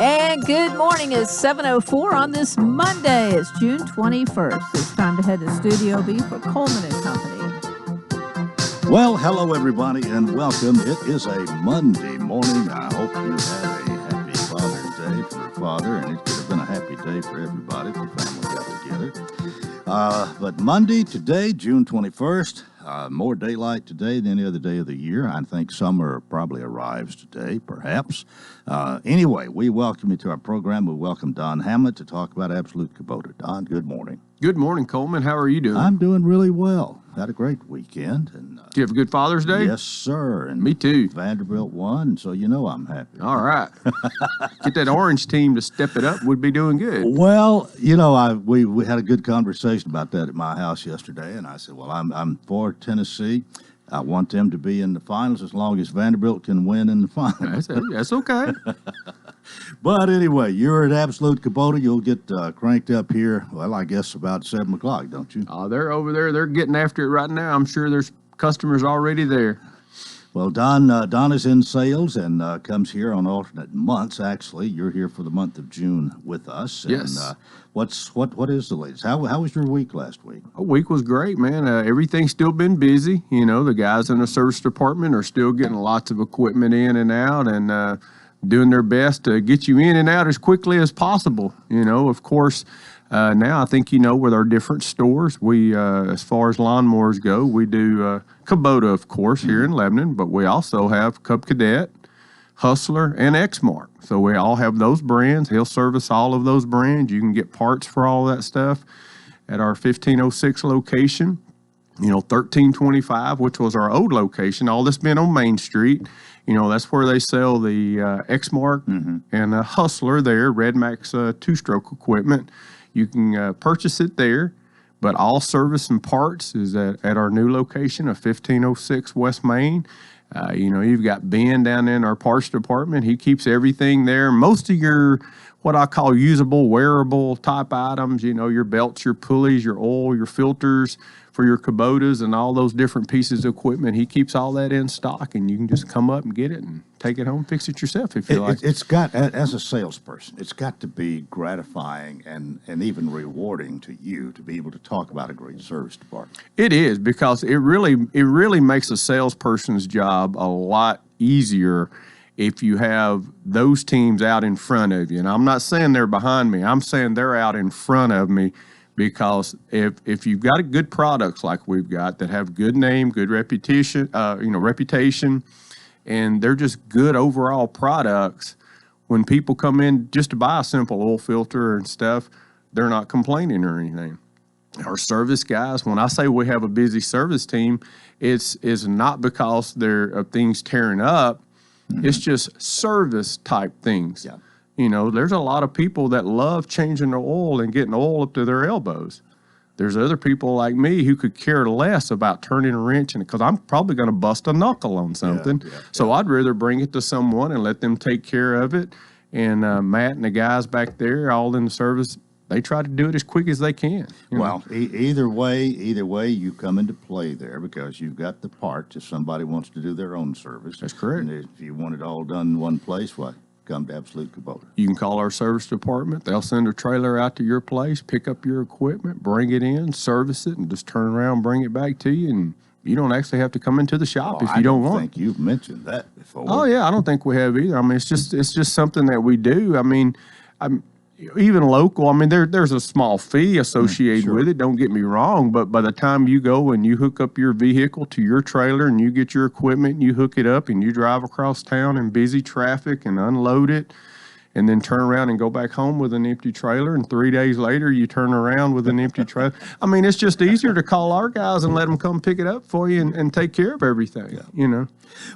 And good morning. It's 7:04 on this Monday. It's June 21st. It's time to head to Studio B for Coleman and Company. Well, hello, everybody, and welcome. It is a Monday morning. I hope you had a happy Father's Day for your father, and it could have been a happy day for everybody if your family got together. But Monday, today, June 21st, more daylight today than any other day of the year. I think summer probably arrives today, perhaps. Anyway, we welcome you to our program. We welcome Don Hamlet to talk about Absolute Kubota. Don, good morning. Good morning, Coleman. How are you doing? I'm doing really well. Had a great weekend. And did you have a good Father's Day? Yes, sir. And me too. Vanderbilt won, and so you know I'm happy. All right. Get that orange team to step it up. Would be doing good. Well, you know, we had a good conversation about that at my house yesterday, and I said, well, I'm for Tennessee. I want them to be in the finals as long as Vanderbilt can win in the finals. That's okay. But anyway, you're at Absolute Kubota. You'll get cranked up here, well, I guess about 7 o'clock, don't you? They're over there. They're getting after it right now. I'm sure there's customers already there. Well, Don is in sales and comes here on alternate months. Actually, you're here for the month of June with us. Yes. And what is the latest? How was your week last week? A week was great, man. Everything's still been busy. You know, the guys in the service department are still getting lots of equipment in and out, and doing their best to get you in and out as quickly as possible. You know, of course. Now, I think, you know, with our different stores, we, as far as lawnmowers go, we do Kubota, of course, here in Lebanon, but we also have Cub Cadet, Hustler, and Exmark. So we all have those brands. He'll service all of those brands. You can get parts for all that stuff at our 1506 location. You know, 1325, which was our old location, all this been on Main Street. You know, that's where they sell the Exmark and Hustler there, Red Max two-stroke equipment. You can purchase it there, but all service and parts is at our new location of 1506 West Main. You know, you've got Ben down in our parts department. He keeps everything there. Most of your, what I call usable, wearable type items, you know, your belts, your pulleys, your oil, your filters for your Kubotas and all those different pieces of equipment. He keeps all that in stock, and you can just come up and get it and take it home, fix it yourself if you like. It's got, as a salesperson, it's got to be gratifying and even rewarding to you to be able to talk about a great service department. It is, because it really makes a salesperson's job a lot easier if you have those teams out in front of you. And I'm not saying they're behind me. I'm saying they're out in front of me, because if you've got good products like we've got that have good name, good reputation, and they're just good overall products, when people come in just to buy a simple oil filter and stuff, they're not complaining or anything. Our service guys, when I say we have a busy service team, it's not because they're of things tearing up. It's just service type things. Yeah. You know, there's a lot of people that love changing the oil and getting oil up to their elbows. There's other people like me who could care less about turning a wrench in it, because I'm probably going to bust a knuckle on something. So I'd rather bring it to someone and let them take care of it. And Matt and the guys back there, all in the service, they try to do it as quick as they can. Well, either way, you come into play there, because you've got the parts if somebody wants to do their own service. That's correct. And if you want it all done in one place, what? Come to Absolute Kubota. You can call our service department. They'll send a trailer out to your place, pick up your equipment, bring it in, service it, and just turn around, bring it back to you. And you don't actually have to come into the shop if you don't want. I think you've mentioned that before. Oh yeah, I don't think we have either. I mean, it's just something that we do. I mean, even local. I mean, there's a small fee associated with it. Don't get me wrong, but by the time you go and you hook up your vehicle to your trailer and you get your equipment and you hook it up and you drive across town in busy traffic and unload it, and then turn around and go back home with an empty trailer, and 3 days later you turn around with an empty trailer. I mean, it's just easier to call our guys and let them come pick it up for you and take care of everything. Yeah. You know.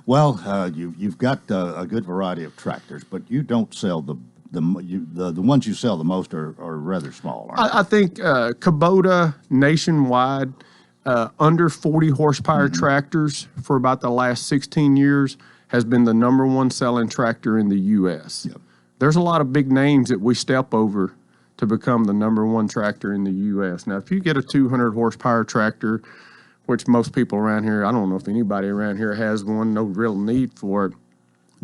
Well, you've got a good variety of tractors, but you don't sell the ones you sell the most are rather small, aren't they? I think Kubota nationwide, under 40 horsepower tractors for about the last 16 years has been the #1 selling tractor in the U.S. Yep. There's a lot of big names that we step over to become the #1 tractor in the U.S. Now, if you get a 200 horsepower tractor, which most people around here, I don't know if anybody around here has one, no real need for it,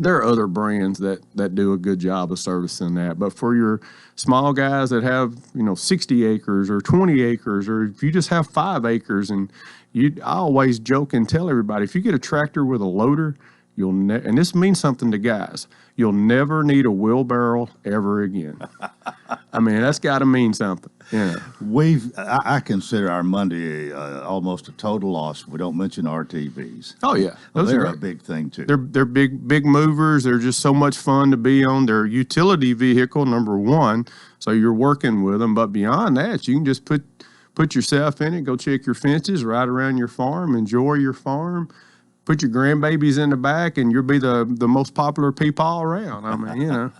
there are other brands that do a good job of servicing that. But for your small guys that have, 60 acres or 20 acres, or if you just have 5 acres, and I always joke and tell everybody, if you get a tractor with a loader, and this means something to guys, you'll never need a wheelbarrow ever again. I mean, that's got to mean something. Yeah. I consider our Monday almost a total loss. We don't mention RTVs. Oh yeah, They're a big thing too. They're big movers. They're just so much fun to be on. They're utility vehicle number one, so you're working with them. But beyond that, you can just put yourself in it, go check your fences, ride around your farm, enjoy your farm. Put your grandbabies in the back, and you'll be the most popular people around. I mean,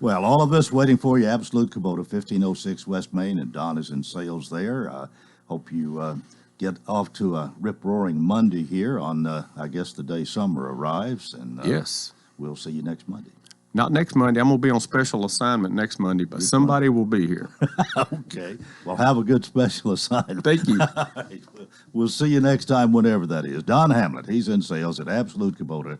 Well, all of us waiting for you. Absolute Kubota, 1506 West Main, and Don is in sales there. Hope you get off to a rip-roaring Monday here on, I guess, the day summer arrives. And yes. We'll see you next Monday. Not next Monday. I'm going to be on special assignment next Monday, but somebody will be here. Okay. Well, have a good special assignment. Thank you. All right. We'll see you next time, whenever that is. Don Hamlet, he's in sales at Absolute Kubota,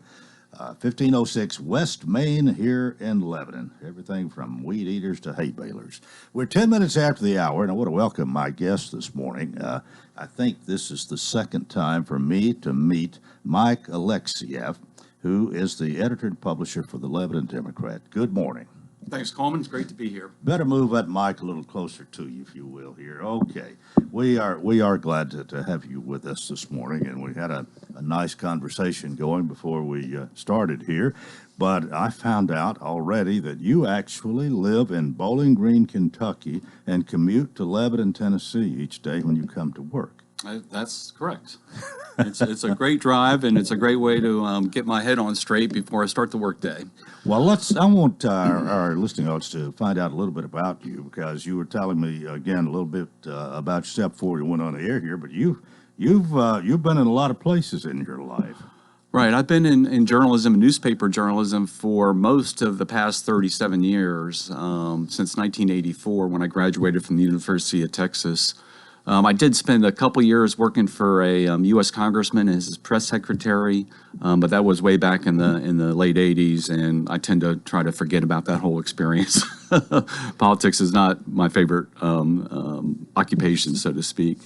1506 West Main here in Lebanon. Everything from weed eaters to hay balers. We're 10 minutes after the hour, and I want to welcome my guest this morning. I think this is the second time for me to meet Mike Alexiev, who is the editor and publisher for the Lebanon Democrat. Good morning. Thanks, Coleman. It's great to be here. Better move that mic a little closer to you, if you will, here. Okay. We are glad to have you with us this morning, and we had a nice conversation going before we started here. But I found out already that you actually live in Bowling Green, Kentucky, and commute to Lebanon, Tennessee each day when you come to work. That's correct. It's a great drive, and it's a great way to get my head on straight before I start the workday. Well, I want our listening audience to find out a little bit about you, because you were telling me again a little bit about yourself before we went on the air here. But you've been in a lot of places in your life. Right. I've been in journalism, newspaper journalism, for most of the past 37 years, since 1984 when I graduated from the University of Texas. I did spend a couple years working for a U.S. congressman as his press secretary, but that was way back in the late 80s, and I tend to try to forget about that whole experience. Politics is not my favorite occupation, so to speak.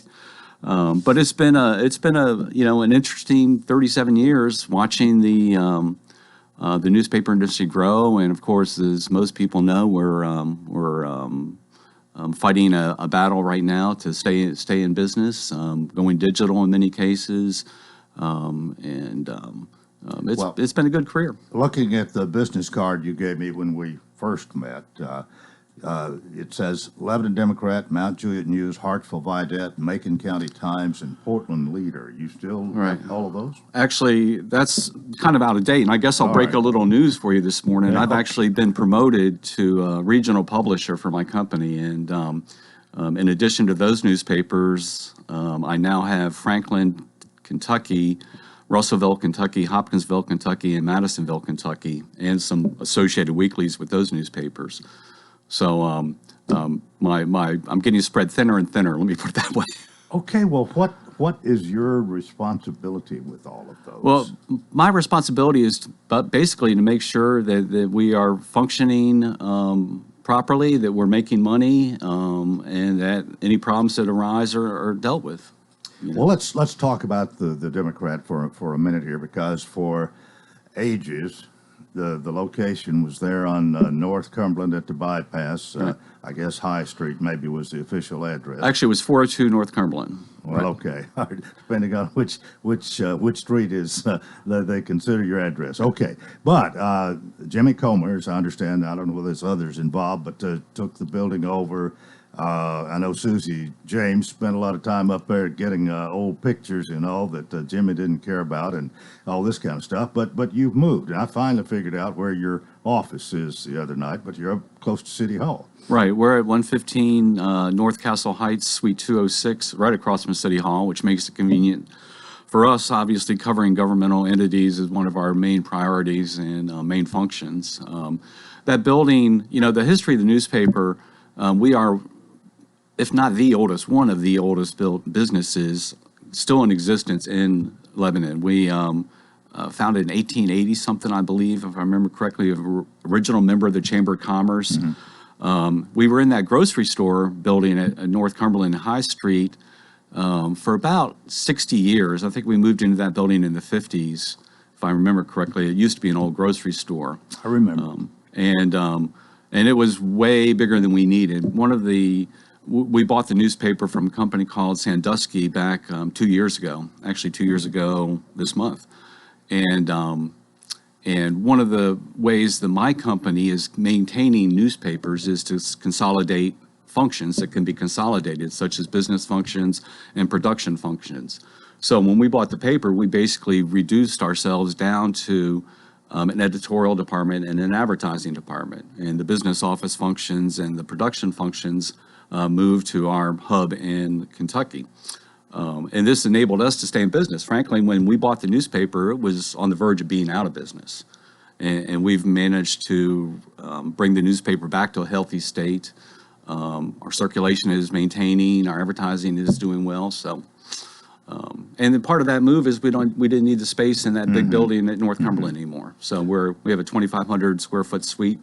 But it's been an interesting 37 years watching the newspaper industry grow, and of course, as most people know, we're fighting a battle right now to stay in business, going digital in many cases, it's been a good career. Looking at the business card you gave me when we first met, it says Lebanon Democrat, Mount Juliet News, Hartsville Vidette, Macon County Times, and Portland Leader. You still have all of those? Actually, that's kind of out of date, and I guess I'll break a little news for you this morning. I've actually been promoted to regional publisher for my company, and in addition to those newspapers, I now have Franklin, Kentucky, Russellville, Kentucky, Hopkinsville, Kentucky, and Madisonville, Kentucky, and some associated weeklies with those newspapers. So I'm getting spread thinner and thinner. Let me put it that way. Okay. Well, what is your responsibility with all of those? Well, my responsibility is basically to make sure that we are functioning properly, that we're making money, and that any problems that arise are dealt with. Well, let's talk about the Democrat for a minute here, because for ages, the location was there on North Cumberland at the bypass. I guess High Street maybe was the official address. Actually, it was 402 North Cumberland. Well, okay. Depending on which street is they consider your address. Okay. But Jimmy Coleman, as I understand, I don't know whether there's others involved, but took the building over. I know Susie James spent a lot of time up there getting old pictures and all that Jimmy didn't care about, and all this kind of stuff. But you've moved, and I finally figured out where your office is the other night. But you're up close to City Hall. Right. We're at 115 North Castle Heights, Suite 206, right across from City Hall, which makes it convenient for us. Obviously, covering governmental entities is one of our main priorities and main functions. That building, the history of the newspaper, we are, if not the oldest, one of the oldest built businesses still in existence in Lebanon. We founded in 1880 something, I believe, if I remember correctly, original member of the Chamber of Commerce. We were in that grocery store building at North Cumberland High Street for about 60 years. I think we moved into that building in the 50s, if I remember correctly. It used to be an old grocery store. I remember. And it was way bigger than we needed. We bought the newspaper from a company called Sandusky back 2 years ago, actually 2 years ago this month. And one of the ways that my company is maintaining newspapers is to consolidate functions that can be consolidated, such as business functions and production functions. So when we bought the paper, we basically reduced ourselves down to an editorial department and an advertising department. And the business office functions and the production functions moved to our hub in Kentucky. And this enabled us to stay in business. Frankly, when we bought the newspaper, it was on the verge of being out of business. And we've managed to bring the newspaper back to a healthy state. Our circulation is maintaining, our advertising is doing well. So, and then part of that move is we didn't need the space in that big building at North Cumberland anymore. So we have a 2,500 square foot suite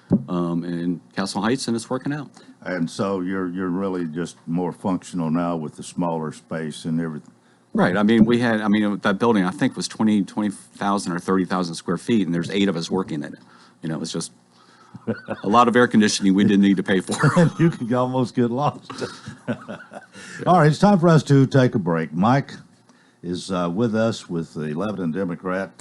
in Castle Heights, and it's working out. And so you're really just more functional now with the smaller space and everything. Right. I mean, that building, I think, was 20,000 or 30,000 square feet, and there's 8 of us working in it. It's just a lot of air conditioning we didn't need to pay for. And you could almost get lost. All right, it's time for us to take a break. Mike is with us with the Lebanon Democrat,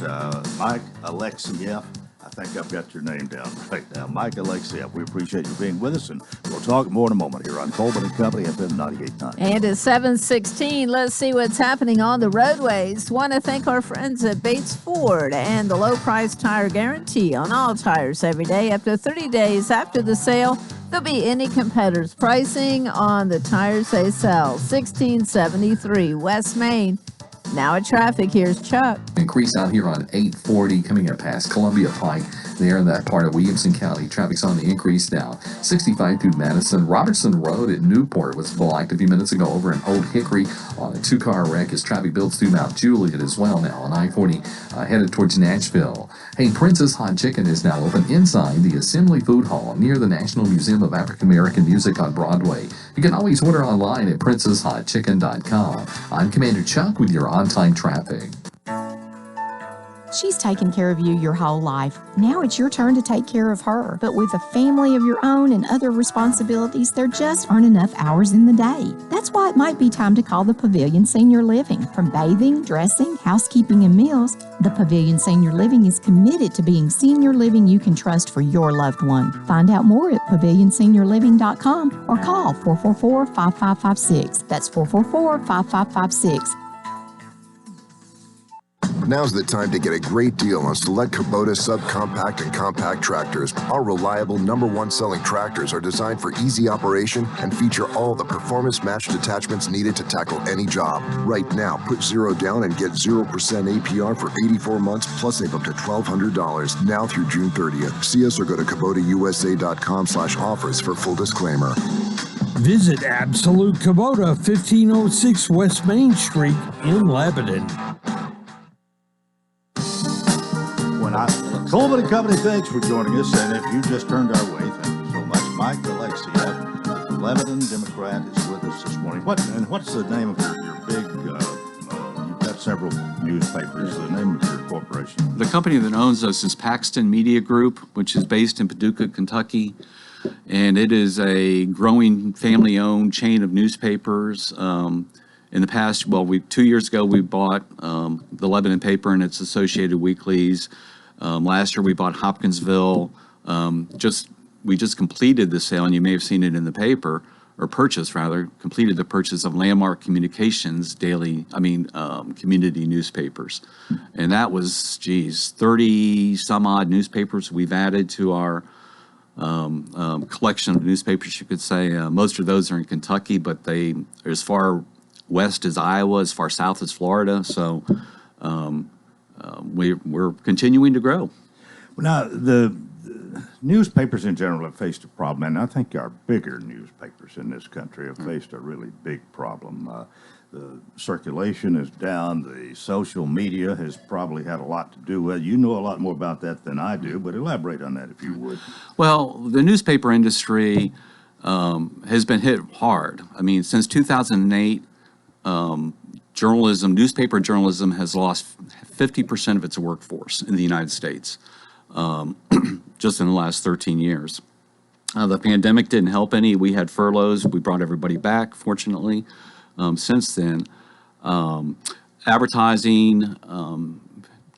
Mike Alexieff. I think I've got your name down right now. Mike Alexieff, we appreciate you being with us, and we'll talk more in a moment here on Coleman & Company, FM 98.9. And it's 7:16. Let's see what's happening on the roadways. Want to thank our friends at Bates Ford and the low price tire guarantee on all tires every day. Up to 30 days after the sale, there'll be any competitor's pricing on the tires they sell. 1673 West Main. Now at traffic, here's Chuck. Increase out here on 840 coming up past Columbia Pike. There in that part of Williamson County, traffic's on the increase now. 65 through Madison. Robertson Road at Newport was blocked a few minutes ago over in Old Hickory on a 2-car wreck as traffic builds through Mount Juliet as well now on I-40 headed towards Nashville. Hey, Princess Hot Chicken is now open inside the Assembly Food Hall near the National Museum of African American Music on Broadway. You can always order online at princesshotchicken.com. I'm Commander Chuck with your on-time traffic. She's taken care of you your whole life. Now it's your turn to take care of her. But with a family of your own and other responsibilities, there just aren't enough hours in the day. That's why it might be time to call the Pavilion Senior Living. From bathing, dressing, housekeeping, and meals, the Pavilion Senior Living is committed to being senior living you can trust for your loved one. Find out more at pavilionseniorliving.com or call 444-5556. That's 444-5556. Now's the time to get a great deal on select Kubota subcompact and compact tractors. Our reliable #1 selling tractors are designed for easy operation and feature all the performance-matched attachments needed to tackle any job. Right now, put 0 down and get 0% APR for 84 months, plus save up to $1,200 now through June 30th. See us or go to KubotaUSA.com/offers for full disclaimer. Visit Absolute Kubota, 1506 West Main Street in Lebanon. Coleman & Company, thanks for joining us. And if you just turned our way, thank you so much. Mike Alexieff, Lebanon Democrat, is with us this morning. What's the name of your big, you've got several newspapers, the name of your corporation? The company that owns us is Paxton Media Group, which is based in Paducah, Kentucky. And it is a growing family-owned chain of newspapers. In the past, 2 years ago, we bought the Lebanon paper and its associated weeklies. Last year, we bought Hopkinsville. We just completed the sale, and you may have seen it in the paper, or purchase rather, completed the purchase of Landmark Communications community newspapers. And that was, 30 some odd newspapers we've added to our collection of newspapers, you could say. Most of those are in Kentucky, but they're as far west as Iowa, as far south as Florida. So we're continuing to grow. Now, newspapers in general have faced a problem, and I think our bigger newspapers in this country have faced a really big problem. The circulation is down. The social media has probably had a lot to do with it. You know a lot more about that than I do, but elaborate on that if you would. Well, the newspaper industry has been hit hard. I mean, since 2008, newspaper journalism has lost 50% of its workforce in the United States, just in the last 13 years. The pandemic didn't help any. We had furloughs. We brought everybody back, fortunately. Since then, advertising,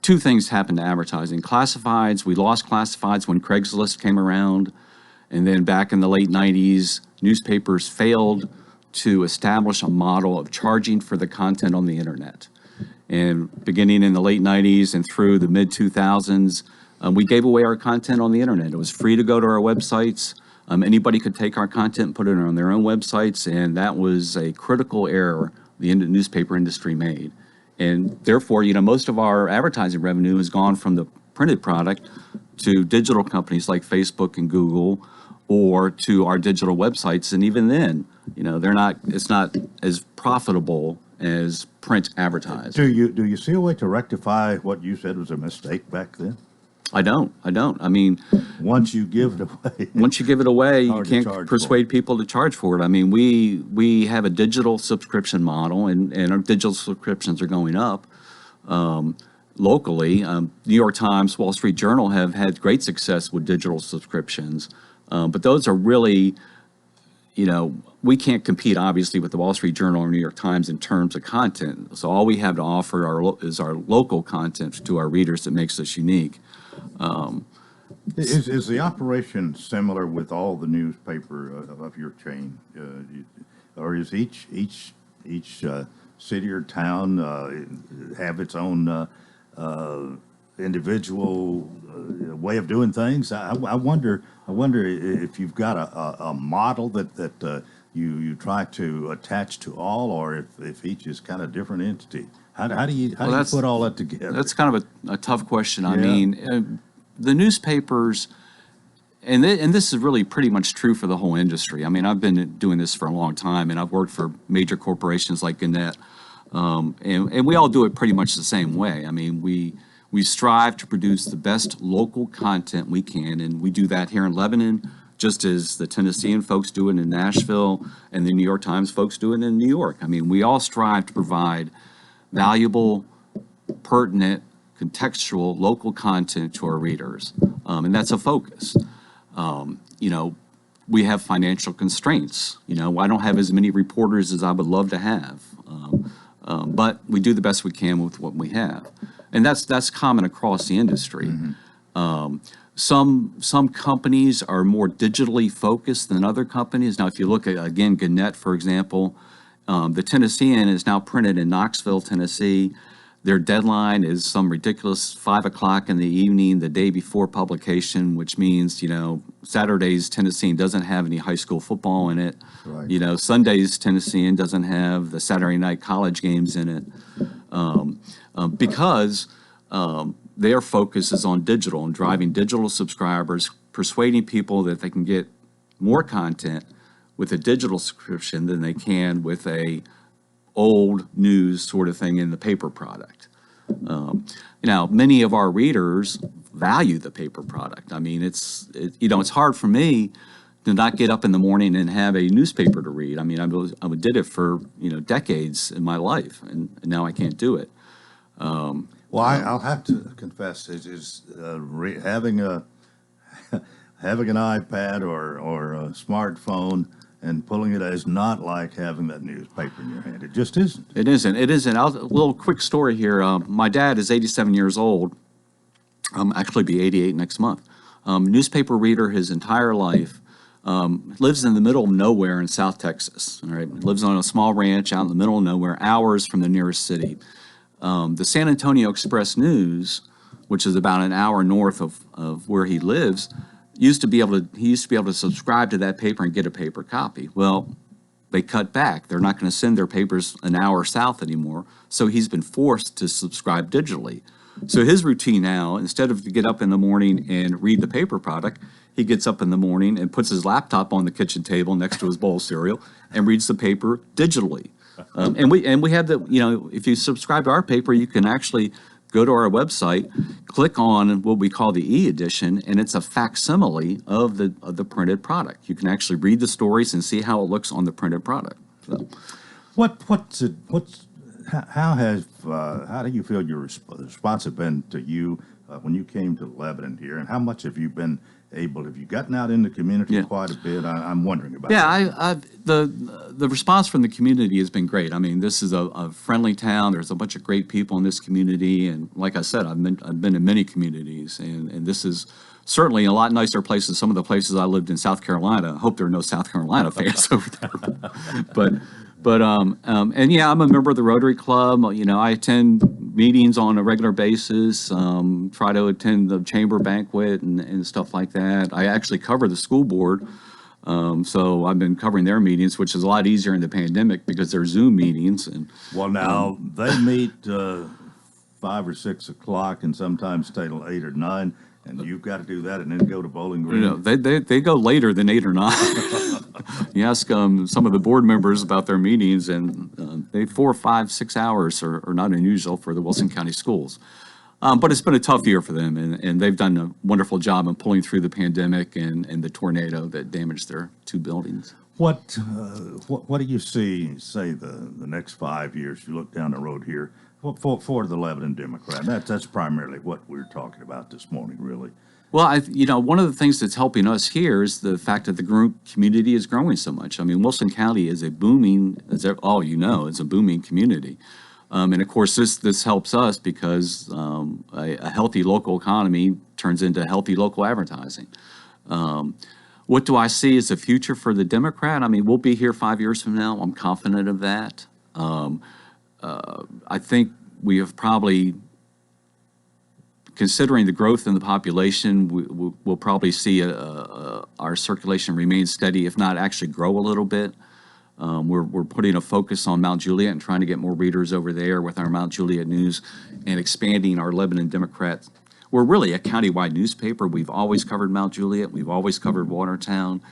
two things happened to advertising. Classifieds, we lost classifieds when Craigslist came around. And then back in the late 90s, newspapers failed to establish a model of charging for the content on the internet. And beginning in the late 90s and through the mid 2000s, we gave away our content on the internet. It was free to go to our websites. Anybody could take our content and put it on their own websites, and that was a critical error the newspaper industry made. And therefore, most of our advertising revenue has gone from the printed product to digital companies like Facebook and Google, or to our digital websites. And even then, it's not as profitable as print advertising. Do you see a way to rectify what you said was a mistake back then? I don't. I mean, once you give it away, you can't persuade people to charge for it. I mean, we have a digital subscription model, and our digital subscriptions are going up locally. New York Times, Wall Street Journal have had great success with digital subscriptions, but those are really, we can't compete obviously with the Wall Street Journal or New York Times in terms of content. So all we have to offer is our local content to our readers that makes us unique. Is the operation similar with all the newspaper of your chain, or is each city or town have its own individual way of doing things? I wonder if you've got a model that you try to attach to all, or if each is kind of different entity. How do you put all that together? That's kind of a tough question. I mean, the newspapers, and this is really pretty much true for the whole industry. I mean, I've been doing this for a long time, and I've worked for major corporations like Gannett, and we all do it pretty much the same way. I mean, we strive to produce the best local content we can, and we do that here in Lebanon, just as the Tennessean folks do it in Nashville, and the New York Times folks do it in New York. I mean, we all strive to provide valuable, pertinent, contextual, local content to our readers, and that's a focus. We have financial constraints. I don't have as many reporters as I would love to have, but we do the best we can with what we have, and that's common across the industry. Mm-hmm. Some companies are more digitally focused than other companies. Now, if you look at, again, Gannett, for example, the Tennessean is now printed in Knoxville, Tennessee. Their deadline is some ridiculous 5 o'clock in the evening the day before publication, which means, Saturday's Tennessean doesn't have any high school football in it. Right. Sunday's Tennessean doesn't have the Saturday night college games in it, because their focus is on digital and driving digital subscribers, persuading people that they can get more content with a digital subscription than they can with a old news sort of thing in the paper product. Now, many of our readers value the paper product. I mean, it's hard for me to not get up in the morning and have a newspaper to read. I mean, I did it for decades in my life, and now I can't do it. Well, I'll have to confess, having an iPad or a smartphone and pulling it is not like having that newspaper in your hand. It just isn't. It isn't. A little quick story here. My dad is 87 years old. Actually be 88 next month. Newspaper reader his entire life. Lives in the middle of nowhere in South Texas. All right, lives on a small ranch out in the middle of nowhere, hours from the nearest city. The San Antonio Express-News, which is about an hour north of where he lives, he used to be able to subscribe to that paper and get a paper copy. Well, they cut back. They're not going to send their papers an hour south anymore, so he's been forced to subscribe digitally. So his routine now, instead of to get up in the morning and read the paper product, he gets up in the morning and puts his laptop on the kitchen table next to his bowl of cereal and reads the paper digitally. And we have the, if you subscribe to our paper, you can actually go to our website, click on what we call the e-edition, and it's a facsimile of the printed product. You can actually read the stories and see how it looks on the printed product. So, how do you feel your response have been to you when you came to Lebanon here, and how much have you been able? Have you gotten out in the community quite a bit? I'm wondering about that. The response from the community has been great. I mean, this is a friendly town. There's a bunch of great people in this community, and like I said, I've been in many communities, and this is certainly a lot nicer place than some of the places I lived in South Carolina. I hope there are no South Carolina fans over there, and yeah, I'm a member of the Rotary Club. I attend meetings on a regular basis, try to attend the chamber banquet and stuff like that. I actually cover the school board, so I've been covering their meetings, which is a lot easier in the pandemic because they're Zoom meetings. And well, now they meet 5 or 6 o'clock and sometimes stay till 8 or 9. And you've got to do that and then go to Bowling Green. They go later than 8 or 9. You ask some of the board members about their meetings, and 4, 5, 6 hours are not unusual for the Wilson County schools. But it's been a tough year for them, and they've done a wonderful job in pulling through the pandemic and the tornado that damaged their 2 buildings. What do you see, say, the next 5 years? You look down the road here. For the Lebanon Democrat, that's primarily what we're talking about this morning, really. Well, one of the things that's helping us here is the fact that the community is growing so much. I mean, Wilson County is a booming, it's a booming community. And of course, this helps us because a healthy local economy turns into healthy local advertising. What do I see as the future for the Democrat? I mean, we'll be here 5 years from now. I'm confident of that. I think we have probably, considering the growth in the population, we'll probably see our circulation remain steady, if not actually grow a little bit. We're putting a focus on Mount Juliet and trying to get more readers over there with our Mount Juliet News and expanding our Lebanon Democrat. We're really a countywide newspaper. We've always covered Mount Juliet. We've always covered Watertown.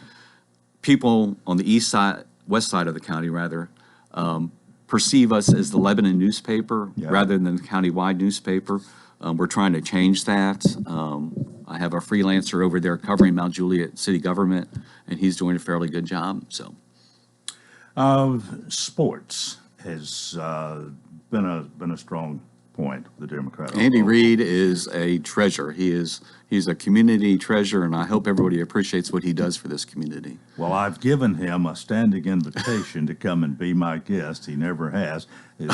People on the west side of the county, rather, perceive us as the Lebanon newspaper rather than the countywide newspaper. We're trying to change that. I have a freelancer over there covering Mount Juliet city government, and he's doing a fairly good job. So, sports has been a strong point for the Democrat. Andy Reid is a treasure. He's a community treasure, and I hope everybody appreciates what he does for this community. Well, I've given him a standing invitation to come and be my guest. He never has. His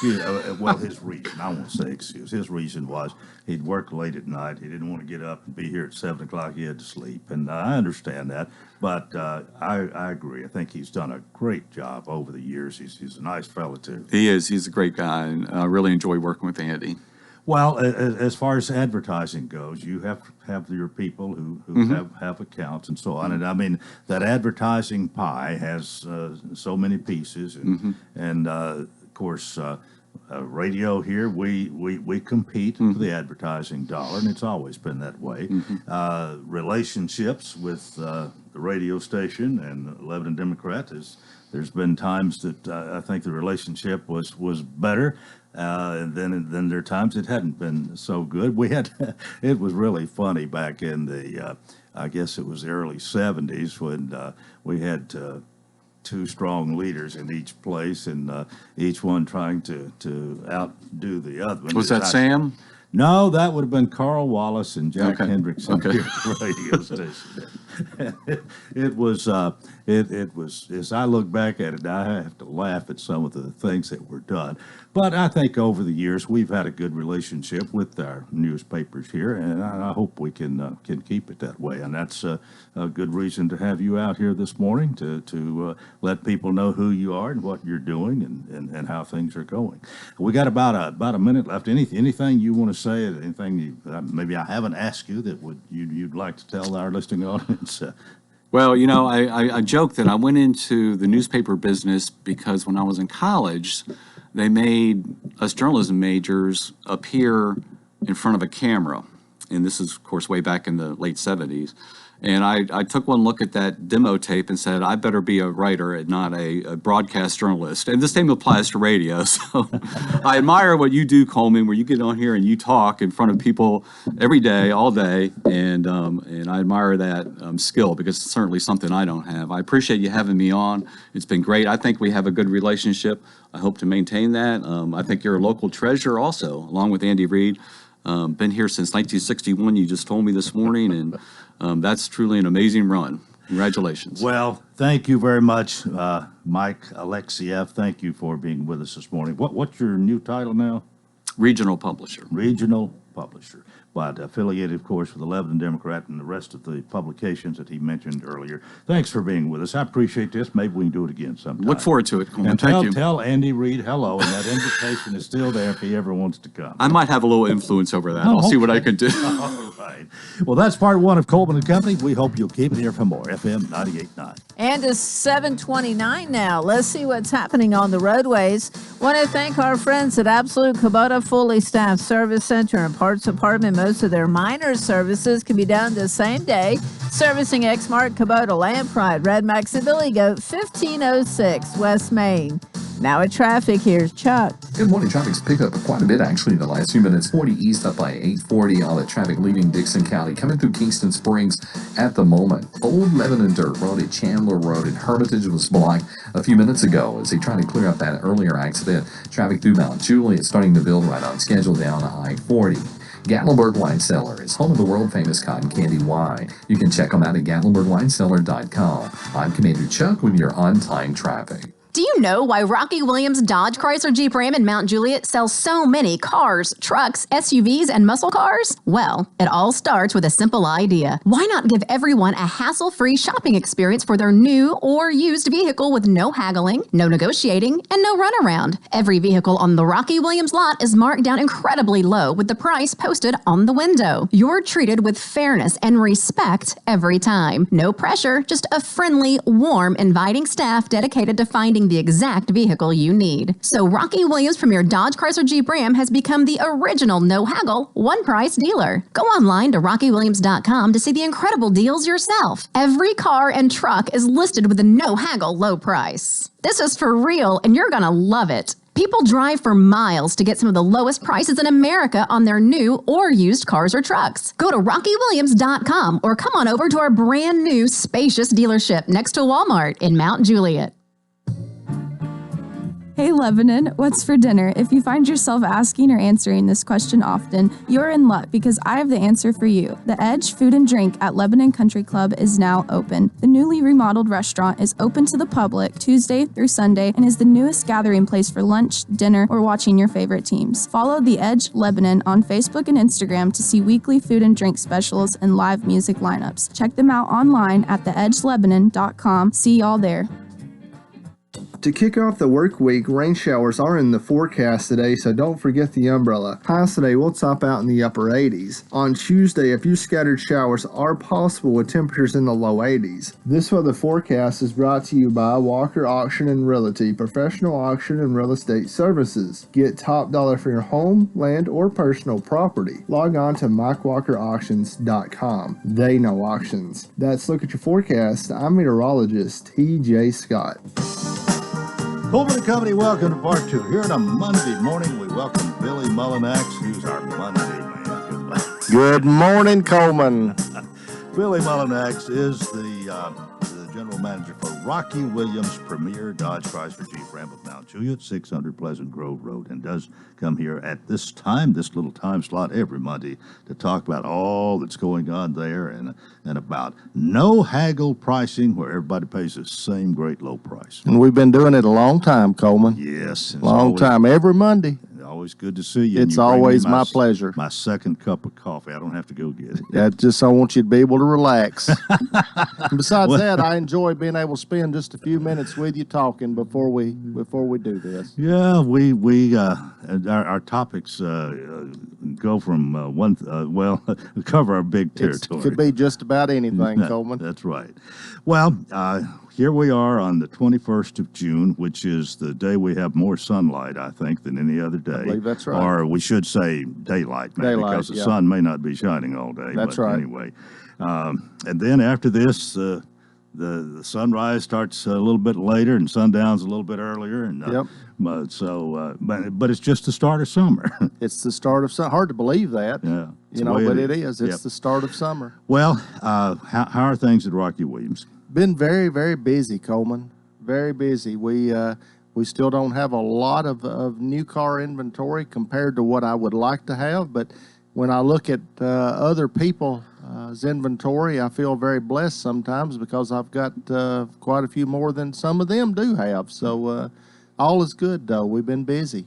reason, I won't say excuse, his reason was he'd work late at night. He didn't want to get up and be here at 7 o'clock. He had to sleep, and I understand that. But I agree. I think he's done a great job over the years. He's a nice fellow, too. He is. He's a great guy, and I really enjoy working with Andy. Well, as far as advertising goes, you have to have your people who have accounts and so on. And I mean, that advertising pie has so many pieces. And of course, radio here, we compete for the advertising dollar, and it's always been that way. Relationships with the radio station and the Lebanon Democrat, there's been times that I think the relationship was better. And then there are times it hadn't been so good. It was really funny back in the, I guess it was the early 70s when we had 2 strong leaders in each place, and each one trying to outdo the other one. Was that Sam? No, that would have been Carl Wallace and Jack Hendrickson here at the radio station. It was, as I look back at it, I have to laugh at some of the things that were done. But I think over the years, we've had a good relationship with our newspapers here, and I hope we can keep it that way. And that's a good reason to have you out here this morning to let people know who you are and what you're doing and how things are going. We got about a minute left. Anything you want to say? Anything maybe I haven't asked you that you'd like to tell our listening audience? Well, I joke that I went into the newspaper business because when I was in college, they made us journalism majors appear in front of a camera. And this is, of course, way back in the late 70s. And I took one look at that demo tape and said, I better be a writer and not a broadcast journalist. And the same applies to radio. So I admire what you do, Coleman, where you get on here and you talk in front of people every day, all day. And I admire that skill, because it's certainly something I don't have. I appreciate you having me on. It's been great. I think we have a good relationship. I hope to maintain that. I think you're a local treasure also, along with Andy Reid. Been here since 1961, you just told me this morning, and that's truly an amazing run. Congratulations. Well, thank you very much, Mike Alexiev. Thank you for being with us this morning. What's your new title now? Regional publisher. Regional publisher, but affiliated, of course, with the Lebanon Democrat and the rest of the publications that he mentioned earlier. Thanks for being with us. I appreciate this. Maybe we can do it again sometime. Look forward to it, Coleman. And Thank you. tell Andy Reid hello, and that invitation is still there if he ever wants to come. I might have a little influence over that. I'll see what I can do. All right. Well, that's part one of Coleman and Company. We hope you'll keep it here for more. FM 98.9. And it's 7:29 now. Let's see what's happening on the roadways. Want to thank our friends at Absolute Kubota Fully Staffed Service Center and Parts Department. Most of their minor services can be done the same day. Servicing Exmark, Kubota, Land Pride, Red Max, and Billy Goat, 1506 West Main. Now at traffic, here's Chuck. Good morning. Traffic's picked up quite a bit actually in the last few minutes. 40 east up by 840. All the traffic leaving Dixon County. Coming through Kingston Springs at the moment. Old Lebanon Dirt Road at Chandler Road and Hermitage was blocked a few minutes ago as they tried to clear up that earlier accident. Traffic through Mount Juliet starting to build right on schedule down to I-40. Gatlinburg Wine Cellar is home of the world-famous cotton candy wine. You can check them out at GatlinburgWineCellar.com. I'm Commander Chuck with your on-time traffic. Do you know why Rocky Williams Dodge Chrysler Jeep Ram in Mount Juliet sells so many cars, trucks, SUVs, and muscle cars? Well, it all starts with a simple idea. Why not give everyone a hassle-free shopping experience for their new or used vehicle with no haggling, no negotiating, and no runaround? Every vehicle on the Rocky Williams lot is marked down incredibly low with the price posted on the window. You're treated with fairness and respect every time. No pressure, just a friendly, warm, inviting staff dedicated to finding the exact vehicle you need. So Rocky Williams from your Dodge Chrysler Jeep Ram has become the original no-haggle, one-price dealer. Go online to RockyWilliams.com to see the incredible deals yourself. Every car and truck is listed with a no-haggle low price. This is for real, and you're gonna love it. People drive for miles to get some of the lowest prices in America on their new or used cars or trucks. Go to RockyWilliams.com or come on over to our brand new spacious dealership next to Walmart in Mount Juliet. Hey Lebanon, what's for dinner? If you find yourself asking or answering this question often, you're in luck because I have the answer for you. The Edge Food and Drink at Lebanon Country Club is now open. The newly remodeled restaurant is open to the public Tuesday through Sunday and is the newest gathering place for lunch, dinner, or watching your favorite teams. Follow The Edge Lebanon on Facebook and Instagram to see weekly food and drink specials and live music lineups. Check them out online at theedgelebanon.com. See y'all there. To kick off the work week, rain showers are in the forecast today, so don't forget the umbrella. Highs today will top out in the upper 80s. On Tuesday, a few scattered showers are possible with temperatures in the low 80s. This weather forecast is brought to you by Walker Auction and Realty, professional auction and real estate services. Get top dollar for your home, land, or personal property. Log on to MikeWalkerAuctions.com. They know auctions. That's Look at Your Forecast. I'm meteorologist T.J. Scott. Coleman and Company, welcome to part two. Here on a Monday morning, we welcome Billy Mullinax, who's our Monday man. Good morning, Coleman. Billy Mullinax is the general manager for Rocky Williams Premier Dodge Chrysler Jeep Ram of Mount Juliet, 600 Pleasant Grove Road, and does come here at this time, this little time slot every Monday to talk about all that's going on there and about no haggle pricing where everybody pays the same great low price. And we've been doing it a long time, Coleman. Yes. Long time, every Monday. Always good to see you. It's always my pleasure. My second cup of coffee. I don't have to go get it. I want you to be able to relax. Besides that, I enjoy being able to spend just a few minutes with you talking before we do this. Yeah, our topics go from cover our big territory. Could be just about anything, Coleman. That's right. Well, here we are on the 21st of June, which is the day we have more sunlight, I think, than any other day. I believe that's right. Or we should say daylight, maybe, because the sun may not be shining all day. That's but right. Anyway, and then after this, the sunrise starts a little bit later and sundown's a little bit earlier. And but it's just the start of summer. It's the start of summer. Hard to believe that. Yeah, but it is. It's the start of summer. Well, how are things at Rocky Williams? Been very, very busy, Coleman. Very busy. We still don't have a lot of new car inventory compared to what I would like to have, but when I look at other people's inventory, I feel very blessed sometimes because I've got quite a few more than some of them do have. So all is good, though. We've been busy.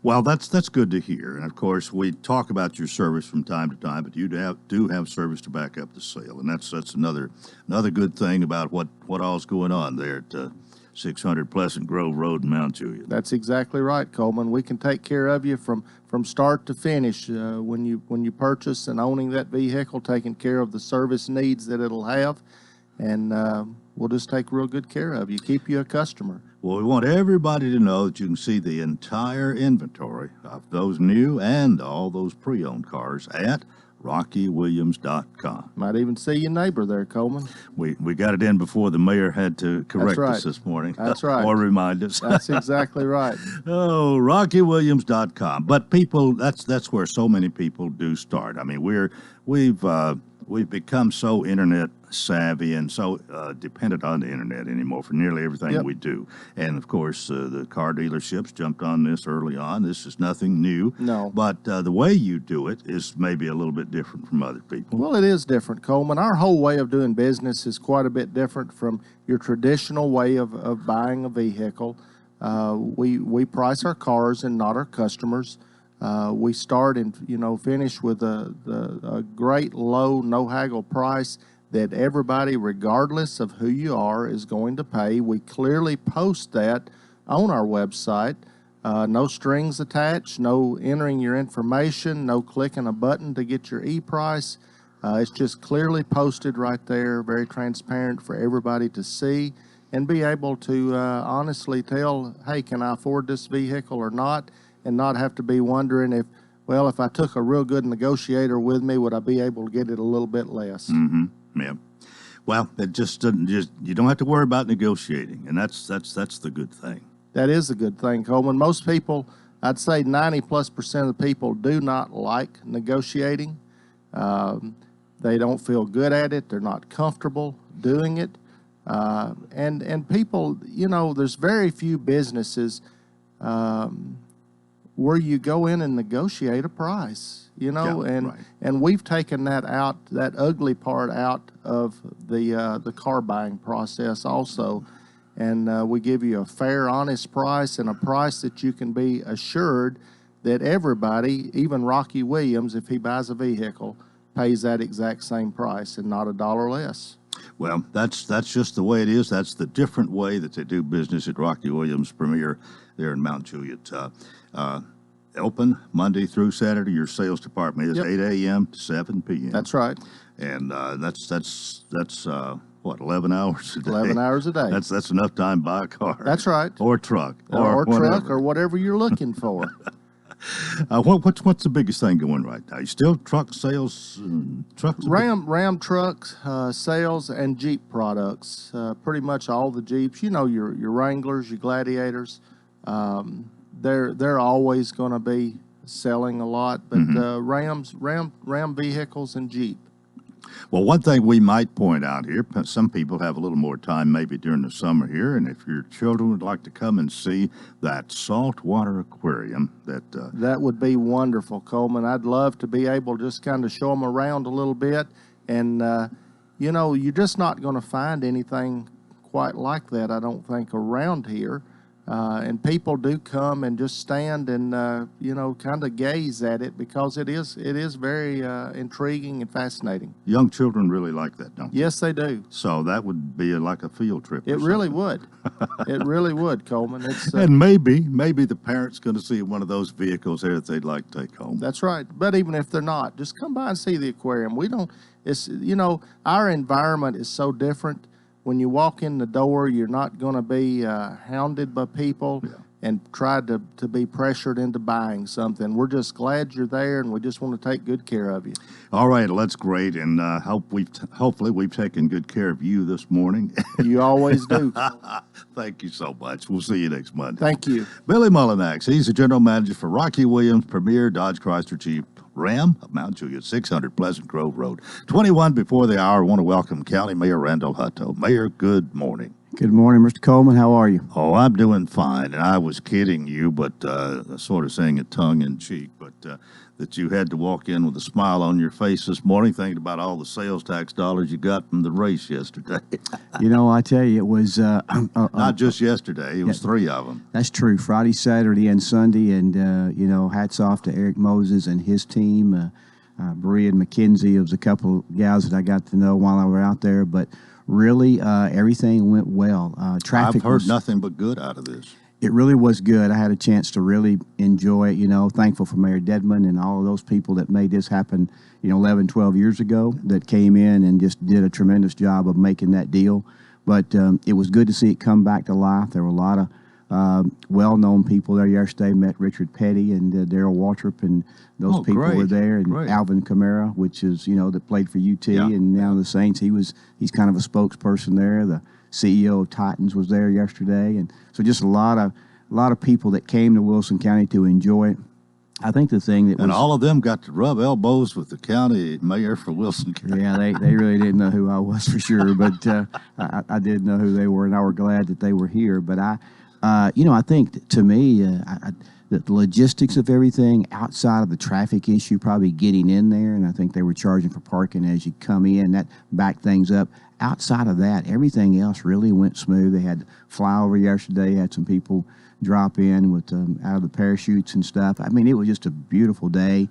Well, that's good to hear. And, of course, we talk about your service from time to time, but you do have service to back up the sale. And that's another good thing about what all's going on there at 600 Pleasant Grove Road in Mount Juliet. That's exactly right, Coleman. We can take care of you from start to finish when you purchase and owning that vehicle, taking care of the service needs that it'll have. And we'll just take real good care of you, keep you a customer. Well, we want everybody to know that you can see the entire inventory of those new and all those pre-owned cars at RockyWilliams.com. Might even see your neighbor there, Coleman. We got it in before the mayor had to correct us this morning. That's right. Or remind us. That's exactly right. Oh, RockyWilliams.com. But people, that's where so many people do start. I mean, we've become so internet savvy and so dependent on the internet anymore for nearly everything we do. And of course, the car dealerships jumped on this early on. This is nothing new. No. But the way you do it is maybe a little bit different from other people. Well, it is different, Coleman. Our whole way of doing business is quite a bit different from your traditional way of buying a vehicle. We price our cars and not our customers. We start and finish with a great low, no haggle price that everybody, regardless of who you are, is going to pay. We clearly post that on our website. No strings attached, no entering your information, no clicking a button to get your e-price. It's just clearly posted right there, very transparent for everybody to see and be able to honestly tell, hey, can I afford this vehicle or not? And not have to be wondering if I took a real good negotiator with me, would I be able to get it a little bit less? Mm-hmm. Yeah. Well, it just doesn't you don't have to worry about negotiating, and that's the good thing. That is a good thing, Coleman. Most people, I'd say 90+% of the people do not like negotiating. They don't feel good at it. They're not comfortable doing it. And people, there's very few businesses where you go in and negotiate a price, and we've taken that ugly part out of the car buying process also, and we give you a fair, honest price and a price that you can be assured that everybody, even Rocky Williams, if he buys a vehicle, pays that exact same price and not a dollar less. Well, that's just the way it is. That's the different way that they do business at Rocky Williams Premier there in Mount Juliet. Open Monday through Saturday. Your sales department is 8 a.m. to 7 p.m. That's right. And that's 11 hours a day. 11 hours a day. That's enough time to buy a car. That's right. Or a truck. Or truck or whatever you're looking for. What's the biggest thing going right now? You still truck sales? Trucks? Ram trucks, sales, and Jeep products. Pretty much all the Jeeps. Your Wranglers, your Gladiators. They're always going to be selling a lot, but Ram vehicles and Jeep. Well, one thing we might point out here, some people have a little more time maybe during the summer here, and if your children would like to come and see that saltwater aquarium, that would be wonderful, Coleman. I'd love to be able to just kind of show them around a little bit, and you're just not going to find anything quite like that, I don't think, around here. And people do come and just stand and kind of gaze at it because it is very intriguing and fascinating. Young children really like that, don't they? Yes, they do. So that would be like a field trip. It really would. It really would, Coleman. It's and maybe the parent's going to see one of those vehicles there that they'd like to take home. That's right. But even if they're not, just come by and see the aquarium. We don't. It's our environment is so different. When you walk in the door, you're not going to be hounded by people and try to be pressured into buying something. We're just glad you're there, and we just want to take good care of you. All right, well, that's great, and hopefully we've taken good care of you this morning. You always do. Thank you so much. We'll see you next Monday. Thank you. Billy Mullinax, he's the general manager for Rocky Williams Premier Dodge Chrysler Jeep Ram of Mount Juliet, 600 Pleasant Grove Road. 21 before the hour. I want to welcome County Mayor Randall Hutto. Mayor, good morning. Good morning, Mr. Coleman. How are you? Oh, I'm doing fine. And I was kidding you, but sort of saying it tongue in cheek, but that you had to walk in with a smile on your face this morning thinking about all the sales tax dollars you got from the race yesterday. I tell you, it was... Not just yesterday. It was 3 of them. That's true. Friday, Saturday, and Sunday. And, hats off to Eric Moses and his team. Bree and McKenzie was a couple of gals that I got to know while I was out there. But really, everything went well. Traffic I've heard nothing but good out of this. It really was good. I had a chance to really enjoy it, thankful for Mayor Dedman and all of those people that made this happen, 11, 12 years ago that came in and just did a tremendous job of making that deal. But it was good to see it come back to life. There were a lot of well-known people there yesterday. Met Richard Petty and Darrell Waltrip, and those people were there. And Alvin Kamara, which is, that played for UT and now the Saints. He's kind of a spokesperson there. The CEO of Titans was there yesterday, and so just a lot of people that came to Wilson County to enjoy it. I think the thing that and all of them got to rub elbows with the county mayor for Wilson County. Yeah, they really didn't know who I was for sure, but I did know who they were, and I was glad that they were here. But I think to me, the logistics of everything outside of the traffic issue, probably getting in there, and I think they were charging for parking as you come in. That backed things up. Outside of that, everything else really went smooth. They had flyover yesterday, had some people drop in with out of the parachutes and stuff. I mean, it was just a beautiful day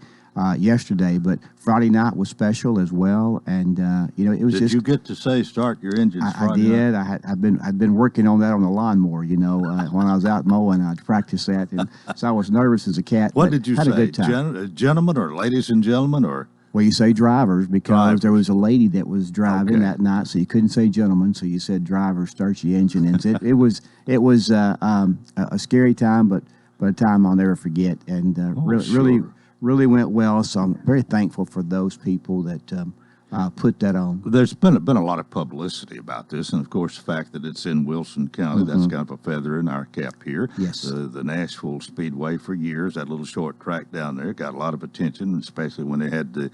yesterday, but Friday night was special as well. And, it was Did you get to say start your engines Friday did. night? I'd been working on that on the lawnmower, when I was out mowing, I'd practice that. And so I was nervous as a cat. What did you had say? A good time. Gentlemen or ladies and gentlemen or? Well, you say drivers because there was a lady that was driving that night, so you couldn't say gentlemen, so you said driver, start your engine. And it was a scary time, but a time I'll never forget, and really went well. So I'm very thankful for those people that put that on. There's been a lot of publicity about this, and of course the fact that it's in Wilson County, that's kind of a feather in our cap here. Yes. The Nashville Speedway for years, that little short track down there, got a lot of attention, especially when they had the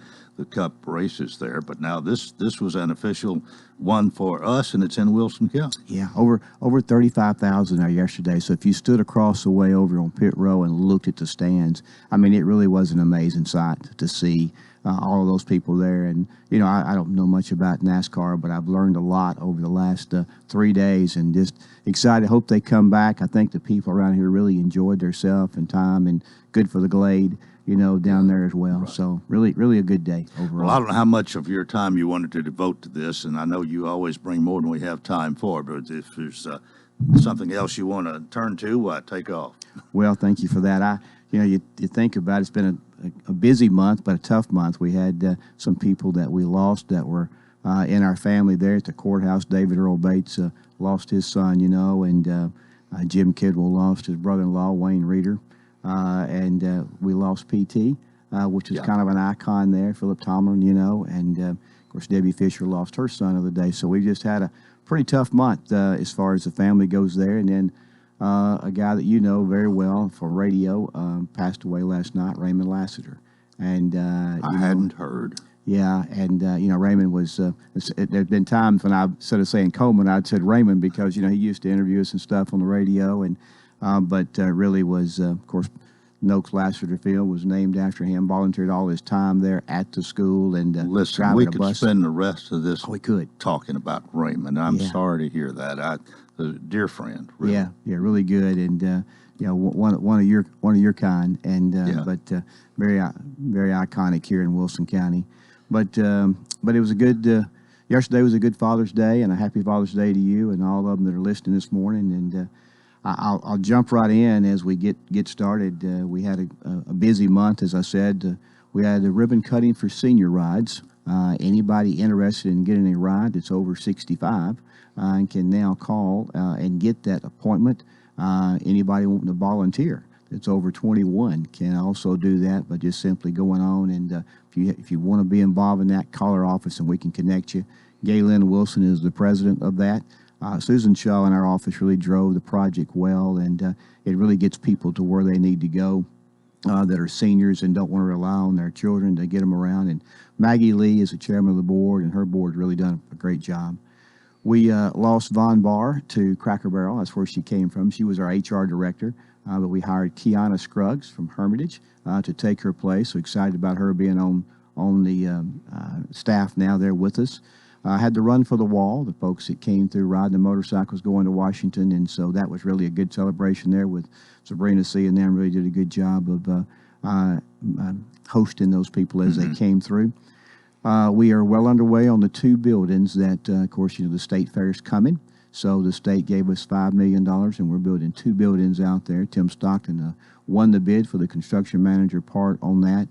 Cup races there. But now this was an official one for us, and it's in Wilson County. Yeah, over 35,000 there yesterday. So if you stood across the way over on pit row and looked at the stands, I mean, it really was an amazing sight to see. All of those people there. And, I don't know much about NASCAR, but I've learned a lot over the last 3 days and just excited. Hope they come back. I think the people around here really enjoyed themselves and time, and good for the Glade, down there as well. Right. So really a good day overall. Well, I don't know how much of your time you wanted to devote to this, and I know you always bring more than we have time for, but if there's something else you want to turn to, take off. Well, thank you for that. You think about it, it's been a busy month, but a tough month. We had some people that we lost that were in our family there at the courthouse. David Earl Bates lost his son, and Jim Kidwell lost his brother-in-law, Wayne Reeder, and we lost PT, which is kind of an icon there, Philip Tomlin, and of course Debbie Fisher lost her son the other day. So we just had a pretty tough month as far as the family goes there, and then a guy that you know very well from radio passed away last night, Raymond Lassiter. And I hadn't heard. Yeah, and Raymond was. There've been times when I instead of saying Coleman, I'd said Raymond because he used to interview us and stuff on the radio, and but really was of course Noakes Lassiter Field was named after him. Volunteered all his time there at the school and Listen, driving we a could bus. spend the rest of this We could. talking about Raymond. I'm Yeah. sorry to hear that. A dear friend. Really. Yeah, really good, and one of your kind, and but very iconic here in Wilson County. But it was a good. Yesterday was a good Father's Day, and a happy Father's Day to you and all of them that are listening this morning. And I'll jump right in as we get started. We had a busy month, as I said. We had a ribbon cutting for senior rides. Anybody interested in getting a ride that's over 65 can now call and get that appointment. Anybody wanting to volunteer that's over 21 can also do that, but just simply going on. And if you want to be involved in that, call our office and we can connect you. Galen Wilson is the president of that. Susan Shaw in our office really drove the project well, and it really gets people to where they need to go that are seniors and don't want to rely on their children to get them around. And Maggie Lee is the chairman of the board, and her board really done a great job. We lost Von Barr to Cracker Barrel. That's where she came from. She was our HR director, but we hired Kiana Scruggs from Hermitage to take her place. So excited about her being on the staff now there with us. Had the Run for the Wall, the folks that came through riding the motorcycles going to Washington, and so that was really a good celebration there with Sabrina C. and them really did a good job of hosting those people as they came through. We are well underway on the 2 buildings that, of course, the state fair is coming. So the state gave us $5 million, and we're building 2 buildings out there. Tim Stockton won the bid for the construction manager part on that.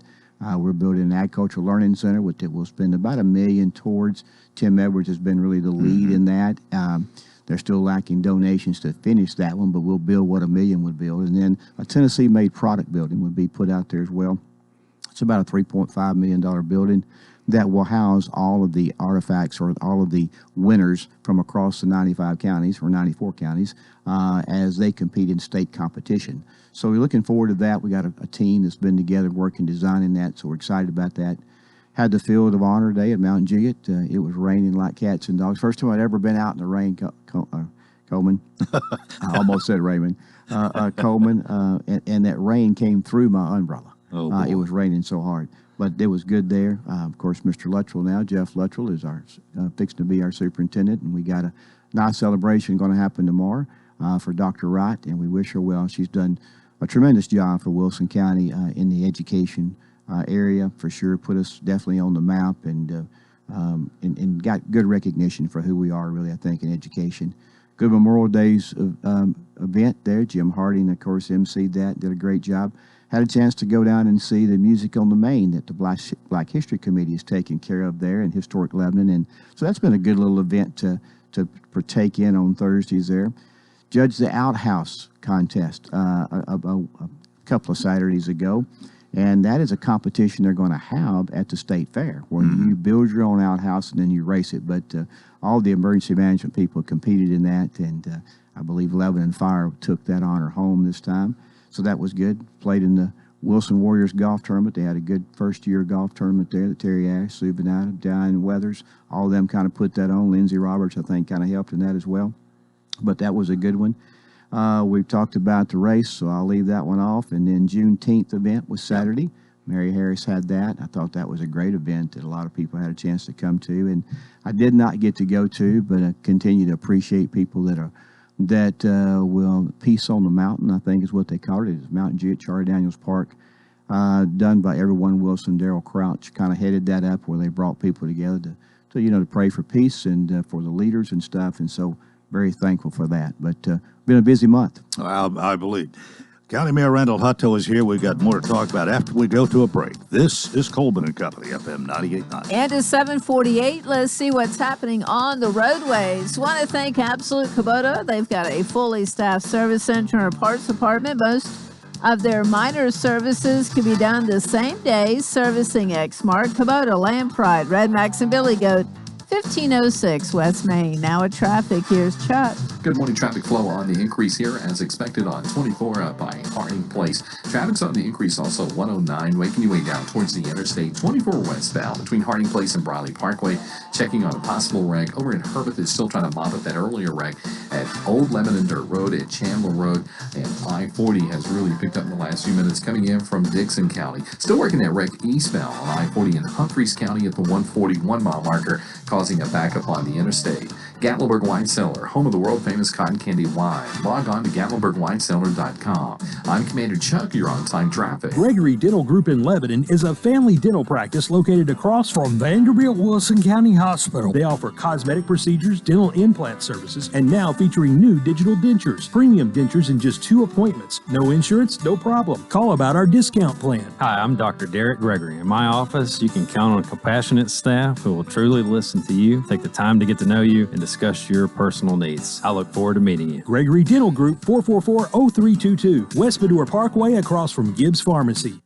We're building an agricultural learning center, which it will spend about $1 million towards. Tim Edwards has been really the lead in that. They're still lacking donations to finish that one, but we'll build what $1 million would build. And then a Tennessee-made product building would be put out there as well. It's about a $3.5 million building that will house all of the artifacts or all of the winners from across the 95 counties or 94 counties as they compete in state competition. So we're looking forward to that. We got a team that's been together working, designing that, so we're excited about that. Had the Field of Honor Day at Mount Juliet. It was raining like cats and dogs. First time I'd ever been out in the rain, Coleman. I almost said Raymond. Coleman, and that rain came through my umbrella. Oh, it was raining so hard. But it was good there. Of course, Mr. Luttrell now, Jeff Luttrell, is our fixing to be our superintendent, and we got a nice celebration going to happen tomorrow for Dr. Wright, and we wish her well. She's done a tremendous job for Wilson County in the education area, for sure. Put us definitely on the map and got good recognition for who we are, really, I think, in education. Good Memorial Days event there. Jim Harding, of course, emceed that, did a great job. Had a chance to go down and see the Music on the Main that the Black History Committee is taking care of there in historic Lebanon. And so that's been a good little event to partake in on Thursdays there. Judge the Outhouse contest a couple of Saturdays ago. And that is a competition they're going to have at the state fair where you build your own outhouse and then you race it. But all the emergency management people competed in that. And I believe Lebanon Fire took that honor home this time. So that was good. Played in the Wilson Warriors golf tournament. They had a good first-year golf tournament there. That Terry Ash, Sue Benata, Diane Weathers, all of them kind of put that on. Lindsey Roberts, I think, kind of helped in that as well. But that was a good one. We've talked about the race, so I'll leave that one off. And then Juneteenth event was Saturday. Mary Harris had that. I thought that was a great event that a lot of people had a chance to come to. And I did not get to go to, but I continue to appreciate people that will Peace on the Mountain, I think is what they called it. It's Mountain Juliet, Charlie Daniels Park, done by everyone Wilson. Daryl Crouch kind of headed that up where they brought people together to pray for peace and for the leaders and stuff. And so very thankful for that. But been a busy month. I believe. County Mayor Randall Hutto is here. We've got more to talk about after we go to a break. This is Coleman and Company, FM 98.9. And it's 7:48. Let's see what's happening on the roadways. Want to thank Absolute Kubota. They've got a fully staffed service center and parts department. Most of their minor services can be done the same day, servicing Exmark, Kubota, Land Pride, Red Max, and Billy Goat. 1506 West Main. Now at traffic, here's Chuck. Good morning. Traffic flow on the increase here as expected on 24 by Harding Place. Traffic's on the increase also 109, making your way down towards the interstate 24 westbound between Harding Place and Briley Parkway. Checking on a possible wreck over in Herbert is still trying to mop up that earlier wreck at Old Lebanon Dirt Road at Chandler Road. And I-40 has really picked up in the last few minutes coming in from Dixon County. Still working that wreck eastbound on I-40 in Humphreys County at the 141 mile marker, causing a backup on the interstate. Gatlinburg Wine Cellar, home of the world-famous cotton candy wine. Log on to GatlinburgWineCellar.com. I'm Commander Chuck, you're on time traffic. Gregory Dental Group in Lebanon is a family dental practice located across from Vanderbilt Wilson County Hospital. They offer cosmetic procedures, dental implant services, and now featuring new digital dentures. Premium dentures in just 2 appointments. No insurance, no problem. Call about our discount plan. Hi, I'm Dr. Derek Gregory. In my office, you can count on a compassionate staff who will truly listen to you, take the time to get to know you, and discuss your personal needs. I look forward to meeting you. Gregory Dental Group, 444-0322, West Medora Parkway across from Gibbs Pharmacy.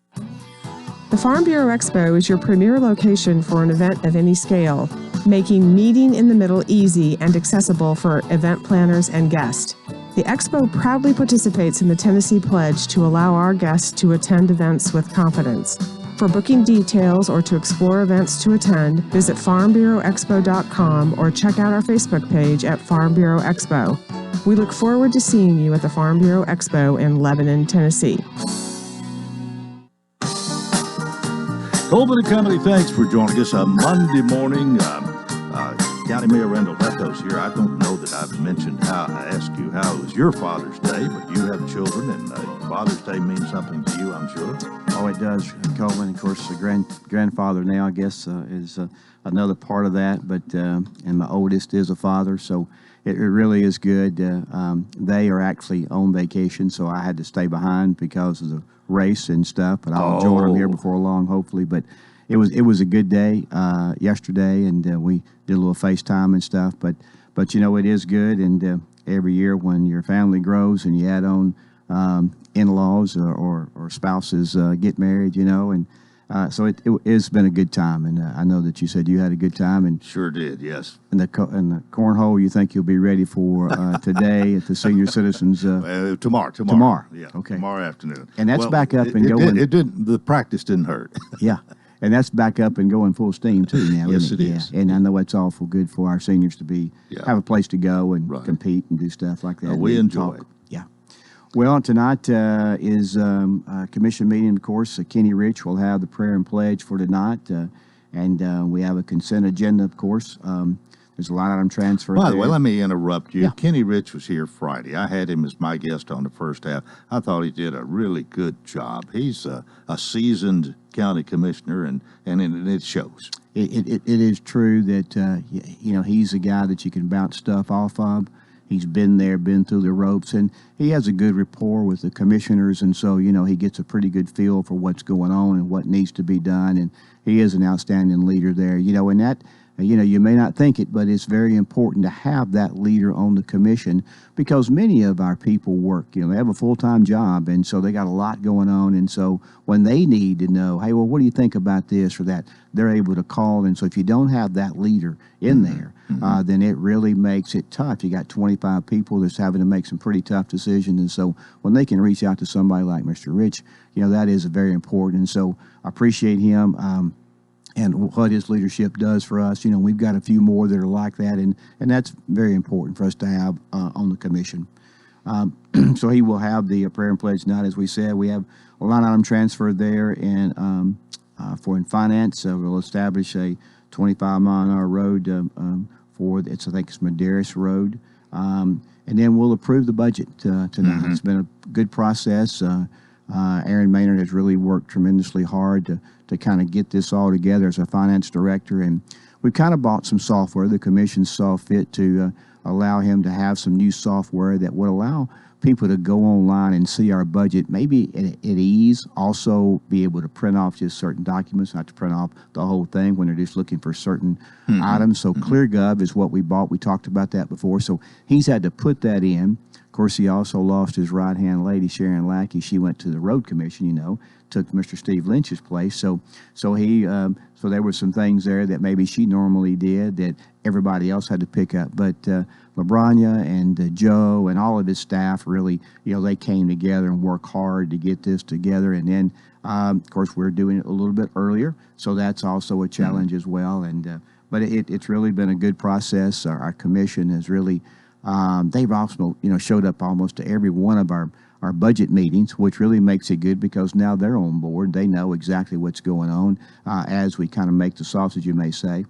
The Farm Bureau Expo is your premier location for an event of any scale, making meeting in the middle easy and accessible for event planners and guests. The Expo proudly participates in the Tennessee Pledge to allow our guests to attend events with confidence. For booking details or to explore events to attend, visit FarmBureauExpo.com or check out our Facebook page at Farm Bureau Expo. We look forward to seeing you at the Farm Bureau Expo in Lebanon, Tennessee. Coleman and Company, thanks for joining us on Monday morning. County Mayor Randall Leftos here. I don't know that I've mentioned I asked you how it was your Father's Day, but you have children, and Father's Day means something to you, I'm sure. Oh, it does, Coleman. Of course, the grandfather now, I guess, is another part of that. But and my oldest is a father, so it really is good. They are actually on vacation, so I had to stay behind because of the race and stuff. But I'll join them here before long, hopefully. But it was a good day yesterday, and we did a little FaceTime and stuff. But you know, it is good, and every year when your family grows and you add on in-laws or spouses get married, you know, and so it's been a good time. And I know that you said you had a good time, and sure did, yes. And the cornhole, you think you'll be ready for today at the Senior Citizens? Tomorrow. Yeah, okay. Tomorrow afternoon. And that's back up and going. It didn't. The practice didn't hurt. Yeah. And that's back up and going full steam too now. Yes, it is. is. And I know it's awful good for our seniors to have a place to go and compete and do stuff like that. We enjoy it. Yeah. Well, tonight is a commission meeting. Of course, Kenny Rich will have the prayer and pledge for tonight, and we have a consent agenda. Of course, there's a line item transfer. By the way, let me interrupt you. Yeah. Kenny Rich was here Friday. I had him as my guest on the first half. I thought he did a really good job. He's a seasoned county commissioner, and it shows. It is true that you know, he's a guy that you can bounce stuff off of. He's been there, been through the ropes, and he has a good rapport with the commissioners, and so, you know, he gets a pretty good feel for what's going on and what needs to be done, and he is an outstanding leader there, you know, and that, you know, you may not think it, but it's very important to have that leader on the commission because many of our people work, you know, they have a full-time job, and so they got a lot going on, and so when they need to know, hey, well, what do you think about this or that, they're able to call, and so if you don't have that leader in there, then it really makes it tough. You got 25 people that's having to make some pretty tough decisions, and so when they can reach out to somebody like Mr. Rich, you know, that is very important, and so I appreciate him. And what his leadership does for us. You know, we've got a few more that are like that, and that's very important for us to have on the commission. So he will have the prayer and pledge tonight, as we said. We have a line item transfer there, and for finance, we'll establish a 25-mile-an-hour road for, I think it's Medeiros Road, and then we'll approve the budget tonight. It's been a good process. Aaron Maynard has really worked tremendously hard to kind of get this all together as a finance director, and we kind of bought some software. The commission saw fit to allow him to have some new software that would allow people to go online and see our budget, maybe at ease, also be able to print off just certain documents, not to print off the whole thing when they're just looking for certain items. So ClearGov is what we bought. We talked about that before. So he's had to put that in, Of course, he also lost his right-hand lady, Sharon Lackey. She went to the road commission, took Mr. Steve Lynch's place. So there were some things there that maybe she normally did that everybody else had to pick up. But LaBrania and Joe and all of his staff really, they came together and worked hard to get this together. And then, of course, we're doing it a little bit earlier, so that's also a challenge as well. And but it's really been a good process. Our commission has really, they've also, showed up almost to every one of our budget meetings, which really makes it good because now they're on board. They know exactly what's going on as we kind of make the sausage, you may say.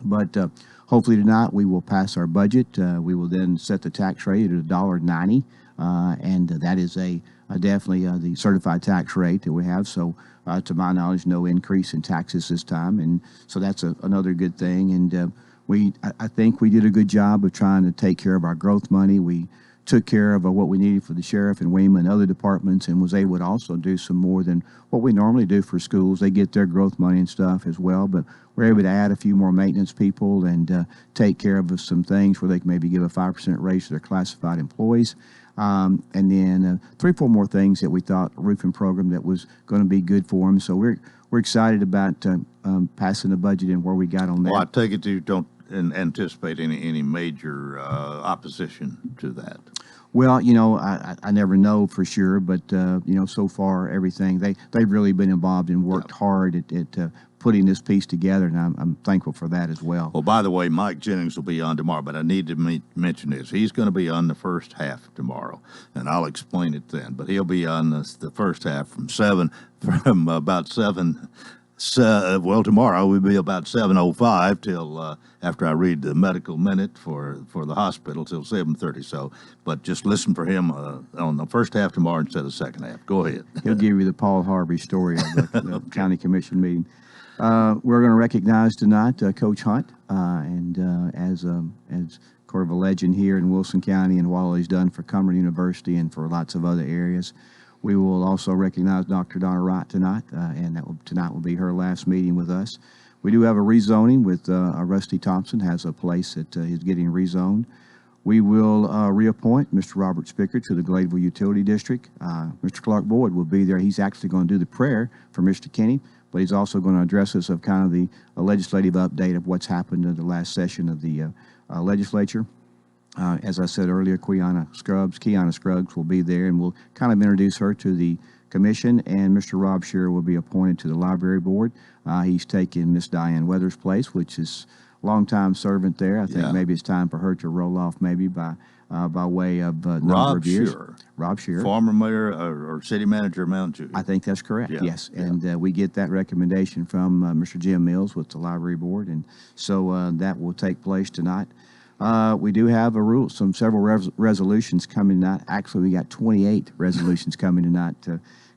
But hopefully tonight we will pass our budget. We will then set the tax rate at $1.90, and that is definitely the certified tax rate that we have. So to my knowledge, no increase in taxes this time, and so that's another good thing. And I think we did a good job of trying to take care of our growth money. We took care of what we needed for the sheriff and WEMA and other departments, and was able to also do some more than what we normally do for schools. They get their growth money and stuff as well, but we're able to add a few more maintenance people and take care of some things where they can maybe give a 5% raise to their classified employees. And then 3 or 4 more things that we thought a roofing program that was going to be good for them. So we're excited about passing the budget and where we got on that. Well, I take it you don't anticipate any major opposition to that. Well, I never know for sure, but so far everything they've really been involved and worked hard at putting this piece together, and I'm thankful for that as well. Well, by the way, Mike Jennings will be on tomorrow, but I need to mention this. He's going to be on the first half tomorrow, and I'll explain it then. But he'll be on the first half from about 7. Well, tomorrow will be about 7:05 till after I read the medical minute for the hospital till 7:30. So, but just listen for him on the first half tomorrow instead of the second half. Go ahead. He'll give you the Paul Harvey story of the county commission meeting. We're going to recognize tonight Coach Hunt, and as sort of a legend here in Wilson County and what he's done for Cumberland University and for lots of other areas. We will also recognize Dr. Donna Wright tonight, and tonight will be her last meeting with us. We do have a rezoning with Rusty Thompson has a place that is getting rezoned. We will reappoint Mr. Robert Spicker to the Gladeville Utility District. Mr. Clark Boyd will be there. He's actually going to do the prayer for Mr. Kinney, but he's also going to address us of kind of the legislative update of what's happened in the last session of the legislature. As I said earlier, Kiana Scruggs will be there, and we'll kind of introduce her to the commission, and Mr. Rob Shearer will be appointed to the library board. He's taking Miss Diane Weathers' place, which is a longtime servant there. I think maybe it's time for her to roll off maybe by way of number of years. Rob Shearer. Former mayor or city manager of Mount Juliet. I think that's correct, yes. And we get that recommendation from Mr. Jim Mills with the library board, and so that will take place tonight. We do have several resolutions coming tonight. Actually, we got 28 resolutions coming tonight,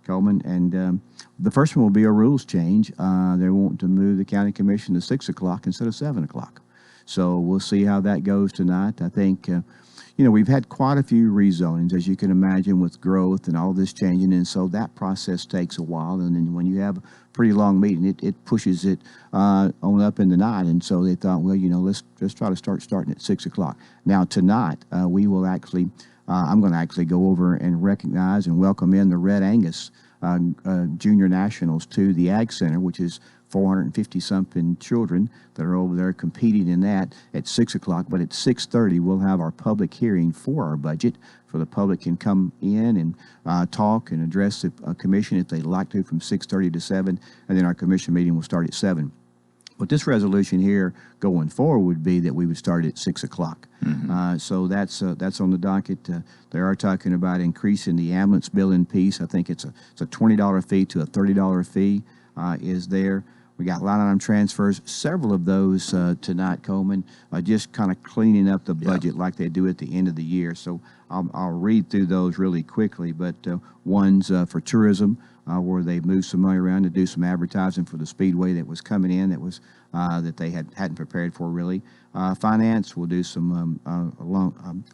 Coleman. And the first one will be a rules change. They want to move the county commission to 6 o'clock instead of 7 o'clock. So we'll see how that goes tonight. I think, we've had quite a few rezonings, as you can imagine, with growth and all this changing. And so that process takes a while. And then when you have a pretty long meeting, it pushes it on up in the night. And so they thought, well, let's try to starting at 6 o'clock. Now, tonight, we will actually, I'm going to actually go over and recognize and welcome in the Red Angus Junior Nationals to the Ag Center, which is 450-something children that are over there competing in that at 6 o'clock. But at 6:30, we'll have our public hearing for our budget, so the public can come in and talk and address the commission if they'd like to from 6:30 to 7, and then our commission meeting will start at 7. But this resolution here going forward would be that we would start at 6 o'clock. So that's on the docket. They are talking about increasing the ambulance billing piece. I think it's a $20 fee to a $30 fee is there. We got line item transfers, several of those tonight, Coleman, just kind of cleaning up the budget like they do at the end of the year. So I'll read through those really quickly, but one's for tourism, where they moved some money around to do some advertising for the Speedway that was coming in that was that they hadn't prepared for really. Finance will do some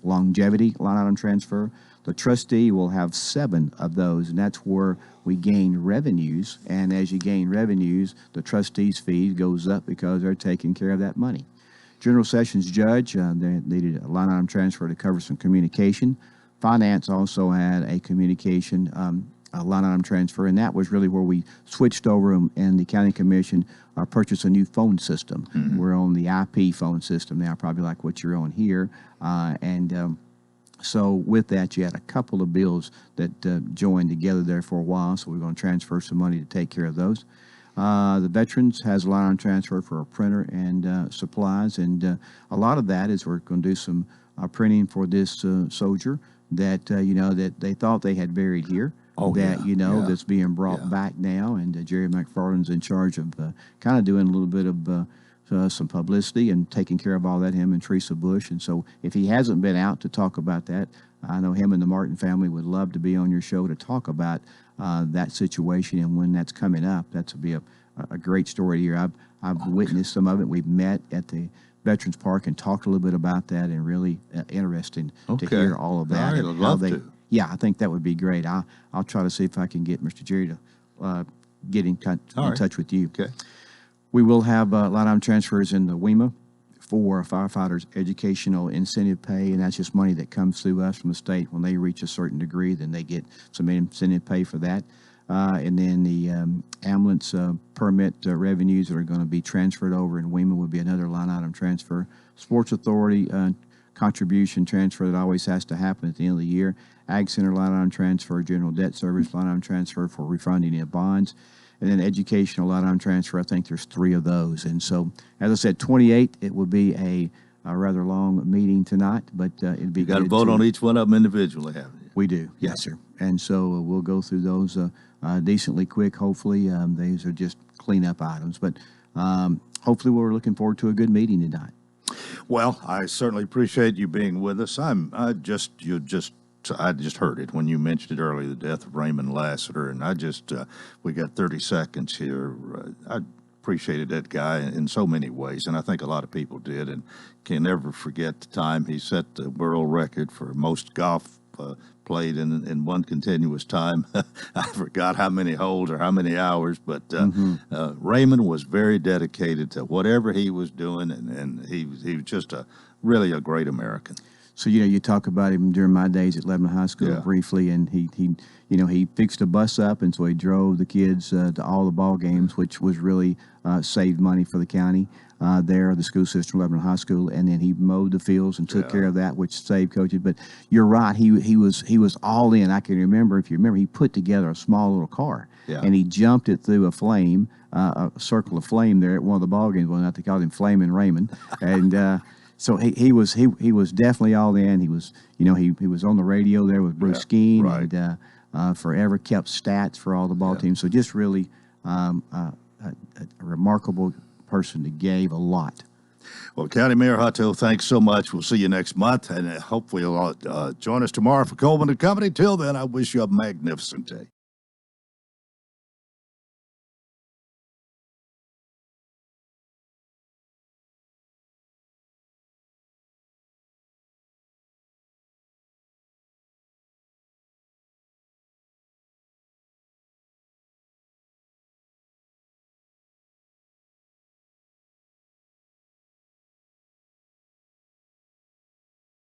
longevity line item transfer. The trustee will have 7 of those, and that's where we gain revenues. And as you gain revenues, the trustee's fee goes up because they're taking care of that money. General Sessions Judge, they needed a line item transfer to cover some communication. Finance also had a communication a line item transfer, and that was really where we switched over and the county commission purchased a new phone system. We're on the IP phone system now, probably like what you're on here. So with that, you had a couple of bills that joined together there for a while, so we're going to transfer some money to take care of those. The Veterans has a line item transfer for a printer and supplies, and a lot of that is we're going to do some printing for this soldier that, that they thought they had buried here. That's being brought back now, and Jerry McFarland's in charge of kind of doing a little bit of some publicity and taking care of all that, him and Teresa Bush. And so if he hasn't been out to talk about that, I know him and the Martin family would love to be on your show to talk about that situation and when that's coming up. That's would be a great story here. I've witnessed some of it. We've met at the Veterans Park and talked a little bit about that, and really interesting to hear all of that. I'd love to. Yeah, I think that would be great. I'll try to see if I can get Mr. Jerry to get in touch with you. Okay. We will have line item transfers in the WEMA for firefighters' educational incentive pay, and that's just money that comes through us from the state. When they reach a certain degree, then they get some incentive pay for that. And then the ambulance permit revenues that are going to be transferred over in WEMA would be another line item transfer. Sports Authority contribution transfer that always has to happen at the end of the year. Ag Center line item transfer, General Debt Service line item transfer for refunding of bonds, and then educational line item transfer. I think there's 3 of those. And so, as I said, 28, it will be a rather long meeting tonight, but it'd be You got to vote on each one of them individually, haven't you? We do, yes, sir. And so we'll go through those decently quick, hopefully. These are just cleanup items, but hopefully we're looking forward to a good meeting tonight. Well, I certainly appreciate you being with us. I just heard it when you mentioned it earlier, the death of Raymond Lassiter, and we got 30 seconds here. I appreciated that guy in so many ways, and I think a lot of people did, and can never forget the time he set the world record for most golf played in one continuous time. I forgot how many holes or how many hours, but Raymond was very dedicated to whatever he was doing, and he was just really a great American. So, you talk about him during my days at Lebanon High School briefly, and he fixed a bus up, and so he drove the kids to all the ball games, which was really saved money for the county there, the school system, Lebanon High School, and then he mowed the fields and took care of that, which saved coaches. But you're right, he was all in. I can remember, if you remember, he put together a small little car, and he jumped it through a flame, a circle of flame there at one of the ball games. Well, they called him Flamin' Raymond, and so he was definitely all in. He was he was on the radio there with Bruce Skeen, and forever kept stats for all the ball teams. So just really a remarkable person that gave a lot. Well, County Mayor Hutto, thanks so much. We'll see you next month, and hopefully you'll join us tomorrow for Coleman and Company. Till then, I wish you a magnificent day.